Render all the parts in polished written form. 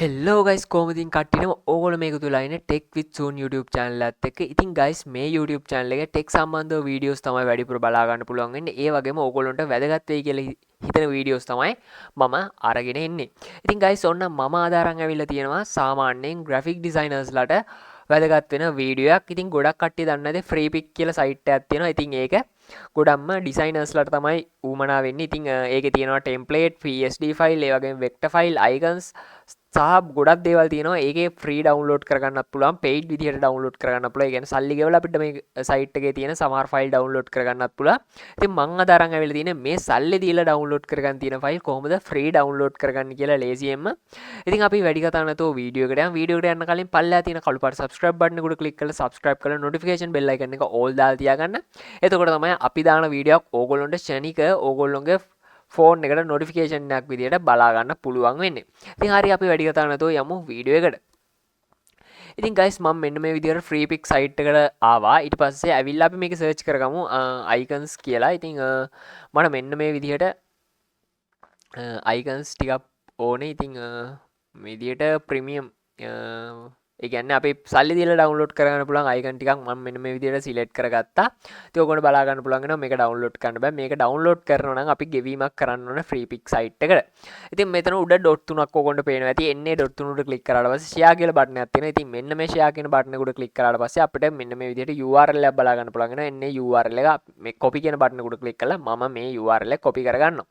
හෙල්ලෝ guys කෝමතින් කට්ටියම ඕගොල්ලෝ මේක තුලා ඉන්නේ ටෙක් විත් සූන් YouTube channel එකත් එක්ක. ඉතින් ගයිස් මේ YouTube channel එකේ ටෙක් සම්බන්ධව වීඩියෝස් තමයි වැඩිපුර බලා ගන්න පුළුවන් වෙන්නේ. ඒ වගේම ඕගොල්ලන්ට වැදගත් වෙයි කියලා හිතන වීඩියෝස් තමයි මම අරගෙන එන්නේ. ඉතින් ගයිස් ඔන්න මම ආදාරන් ඇවිල්ලා තියෙනවා සාමාන්‍යයෙන් graphic designers ලට වැදගත් වෙන වීඩියෝ එකක්. ඉතින් ගොඩක් කට්ටිය දන්නේ නැති free pick කියලා site එකක් තියෙනවා. ඉතින් ඒක ගොඩක්ම designers ලට තමයි ඌමනා වෙන්නේ. ඉතින් ඒකේ තියෙනවා template, PSD file, ඒ වගේම vector file, icons සහ ගොඩක් දේවල් තියෙනවා. ඒකේ ෆ්‍රී ඩවුන්ලෝඩ් කරගන්නත් පුළුවන්, පේයිඩ් විදිහට ඩවුන්ලෝඩ් කරගන්නත් පුළුවන්. ඒ කියන්නේ සල්ලි ගෙවලා අපිට මේ සයිට් එකේ තියෙන සමහර ෆයිල් ඩවුන්ලෝඩ් කරගන්නත් පුළුවන්. ඉතින් මම අද අරන් ඇවිල්ලා තියෙන්නේ මේ සල්ලි දීලා ඩවුන්ලෝඩ් කරගන්න තියෙන ෆයිල් කොහොමද ෆ්‍රී ඩවුන්ලෝඩ් කරගන්නේ කියලා ලේසියෙන්ම. ඉතින් අපි වැඩි කතා නැතුව වීඩියෝ එකට යමු. වීඩියෝ එකට යන්න කලින් පල්ලෙහා තියෙන කළු පාට subscribe button එක උඩ click කරලා subscribe කරලා notification bell icon එක all දාලා තියාගන්න. එතකොට තමයි අපි දාන වීඩියෝක් ඕගොල්ලොන්ට ක්ෂණික ඕගොල්ලොන්ගේ ෆෝන් එකට නොටිෆිකේෂන් එකක් විදිහට බලා ගන්න පුළුවන් වෙන්නේ. ඉතින් හරි අපි වැඩි කතා නැතුව යමු වීඩියෝ එකට. ඉතින් guys මම මෙන්න මේ විදිහට free pick site එකට ආවා. ඊට පස්සේ ඇවිල්ලා අපි මේක search කරගමු icons කියලා. ඉතින් මට මෙන්න මේ විදිහට icons ටිකක් ඕනේ. ඉතින් මේ විදිහට premium ඒ කියන්නේ අපි සල්ලි දීලා ඩවුන්ලෝඩ් කරගන්න පුළුවන් අයිකන් ටිකක් මම මෙන්න මේ විදිහට සිලෙක්ට් කරගත්තා. ඉතින් ඔයගොල්ලෝ බලා ගන්න පුළුවන් වෙනවා මේක ඩවුන්ලෝඩ් කරන්න බෑ. මේක ඩවුන්ලෝඩ් කරනවා නම් අපි ගෙවීමක් කරන්න ඕනේ free pick site එකට. ඉතින් මෙතන උඩ ඩොට් තුනක් ඔයගොල්ලන්ට පේනවා ඇති. එන්නේ ඩොට් තුන උඩ ක්ලික් කරාට පස්සේ share කියලා බටන් එකක් තියෙනවා. ඉතින් මෙන්න මේ share කියන බටන් එක උඩ ක්ලික් කරාට පස්සේ අපිට මෙන්න මේ විදිහට URL එකක් බලා ගන්න පුළුවන් වෙනවා. එන්නේ URL එක මේ copy කියන බටන් එක උඩ ක්ලික් කරලා මම මේ URL එක copy කරගන්නවා.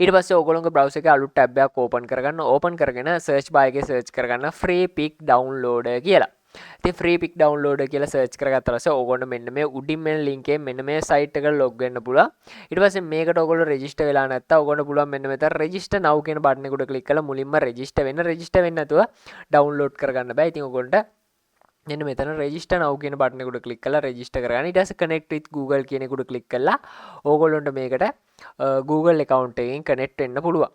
ඊට පස්සේ ඕගොල්ලෝගේ browser එකේ අලුත් tab එකක් open කරගන්න. open කරගෙන search bar එකේ search කරගන්න free pick downloader කියලා. ඉතින් free pick downloader කියලා search කරගත්තා පස්සේ ඕගොල්ලෝ මෙන්න මේ උඩින් මෙන්න link එකෙන් මෙන්න මේ site එකට log වෙන්න පුළුවන්. ඊට පස්සේ මේකට ඕගොල්ලෝ register වෙලා නැත්නම් ඕගොල්ලෝ පුළුවන් මෙන්න මෙතන register now කියන බටන් එක උඩ click කරලා මුලින්ම register වෙන්න. register වෙන්නේ නැතුව download කරගන්න බෑ. ඉතින් ඕගොල්ලන්ට මෙන්න මෙතන register now කියන බටන් එක උඩ click කරලා register කරගන්න. ඊට පස්සේ connect with Google කියන එක උඩ click කරලා ඕගොල්ලන්ට මේකට Google account එකකින් connect වෙන්න පුළුවන්.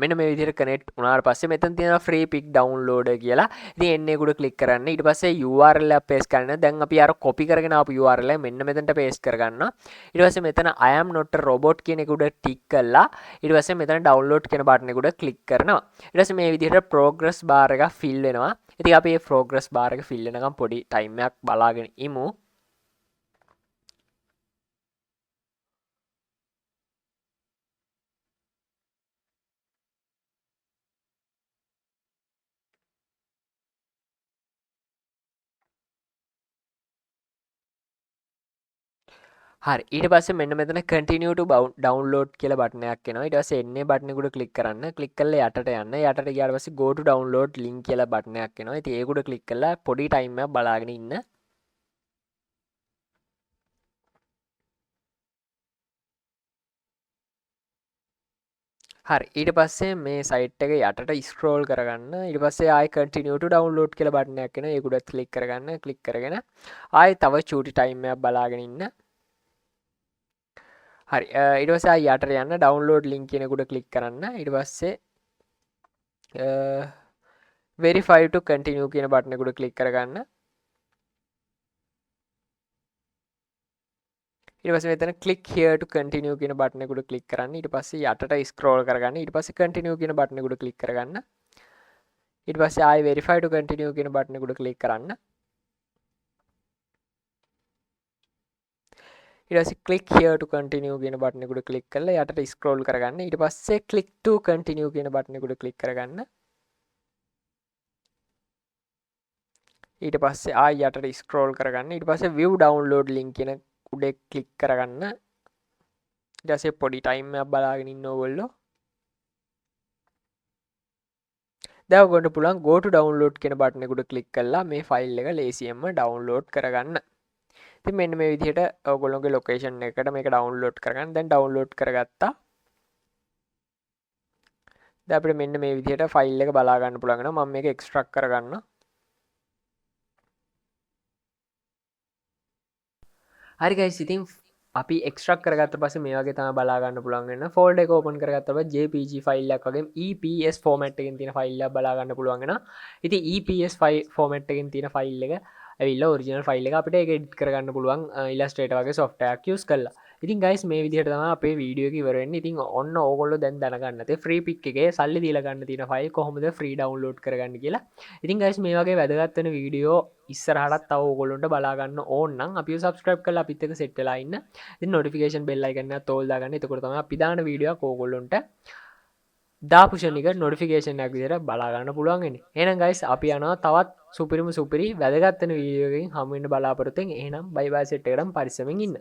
මෙන්න මේ විදිහට connect වුණාට පස්සේ මෙතන තියෙනවා free pick downloader කියලා. ඉතින් එන්නේ උඩ click කරන්න. ඊට පස්සේ URL එක paste කරන්න. දැන් අපි අර copy කරගෙන ආපු URL එක මෙන්න මෙතනට paste කරගන්නවා. ඊට පස්සේ මෙතන I am not a robot කියන එක උඩ tick කරලා ඊට පස්සේ මෙතන download කියන බටන් එක උඩ click කරනවා. ඊට පස්සේ මේ විදිහට progress bar එක fill වෙනවා. ඉතින් අපි මේ progress bar එක fill වෙනකම් පොඩි time එකක් බලාගෙන ඉමු. හරි ඊට පස්සේ මෙන්න මෙතන continue to download කියලා බටන් එකක් එනවා. ඊට පස්සේ එන්නේ බටන් එක උඩ click කරන්න. click කරලා යටට යන්න. යටට ගියාට පස්සේ go to download link කියලා බටන් එකක් එනවා. ඉතින් ඒක උඩ click කරලා පොඩි time එකක් බලාගෙන ඉන්න. හරි ඊට පස්සේ මේ site එක යටට scroll කරගන්න. ඊට පස්සේ ආයි continue to download කියලා බටන් එකක් එනවා. ඒක උඩ click කරගන්න. click කරගෙන ආයි තව චූටි time එකක් බලාගෙන ඉන්න. හරි ඊට පස්සේ ආයි යටට යන්න download link කියන එක උඩ click කරන්න. ඊට පස්සේ verify to continue කියන බටන් එක උඩ click කරගන්න. ඊට පස්සේ මෙතන click here to continue කියන බටන් එක උඩ click කරන්න. ඊට පස්සේ යටට scroll කරගන්න. ඊට පස්සේ continue කියන බටන් එක උඩ click කරගන්න. ඊට පස්සේ ආයි verify to continue කියන බටන් එක උඩ click කරන්න. ඊට පස්සේ click here to continue කියන බටන් එක උඩ click කරලා යටට scroll කරගන්න. ඊට පස්සේ click to continue කියන බටන් එක උඩ click කරගන්න. ඊට පස්සේ ආයි යටට scroll කරගන්න. ඊට පස්සේ view download link කියන උඩ click කරගන්න. ඊට පස්සේ පොඩි time එකක් බලාගෙන ඉන්න ඕගොල්ලෝ. දැන් ඔයගොල්ලන්ට පුළුවන් go to download කියන බටන් එක උඩ click කරලා මේ ෆයිල් එක ලේසියෙන්ම download කරගන්න. ඉතින් මෙන්න මේ විදිහට ඔයගොල්ලෝගේ location එකට මේක download කරගන්න. දැන් download කරගත්තා. දැන් අපිට මෙන්න මේ විදිහට ෆයිල් එක බලා ගන්න පුළුවන් වෙනවා. මම මේක extract කරගන්නවා. හරි guys ඉතින් අපි extract කරගත්ත පස්සේ මේ වගේ තමයි බලා ගන්න පුළුවන් වෙන folder එක open කරගත්ත පස්සේ JPG file එකක් වගේම EPS format එකකින් තියෙන file එකක් බලා ගන්න පුළුවන් වෙනවා. ඉතින් EPS format එකකින් තියෙන file එක ඇවිල්ලා ඔරිජිනල් ෆයිල් එක අපිට ඒක එඩිට් කරගන්න පුළුවන් ඉලස්ට්‍රේටර් වගේ software එකක් use කරලා. ඉතින් guys මේ විදිහට තමයි අපේ වීඩියෝ එක ඉවර වෙන්නේ. ඉතින් ඔන්න ඕගොල්ලෝ දැන් දැනගන්න ඇති free pick එකේ සල්ලි දීලා ගන්න තියෙන ෆයිල් කොහොමද free download කරගන්න කියලා. ඉතින් guys මේ වගේ වැදගත් වෙන වීඩියෝ ඉස්සරහටත් තව ඕගොල්ලොන්ට බලා ගන්න ඕන නම් අපිව subscribe කරලා අපිත් එක්ක set වෙලා ඉන්න. ඉතින් notification bell icon එකත් ඕල් දාගන්න. එතකොට තමයි අපි දාන වීඩියෝක් ඕගොල්ලොන්ට දාපු ෂණික notification එකක් විදිහට බලා ගන්න පුළුවන් වෙන්නේ. එහෙනම් guys අපි යනවා තවත් සුපිරිම සුපිරි වැදගත් වෙන වීඩියෝ එකකින් හමු වෙන්න බලාපොරොත්තු වෙන. එහෙනම් bye bye set එකටම පරිස්සමෙන් ඉන්න.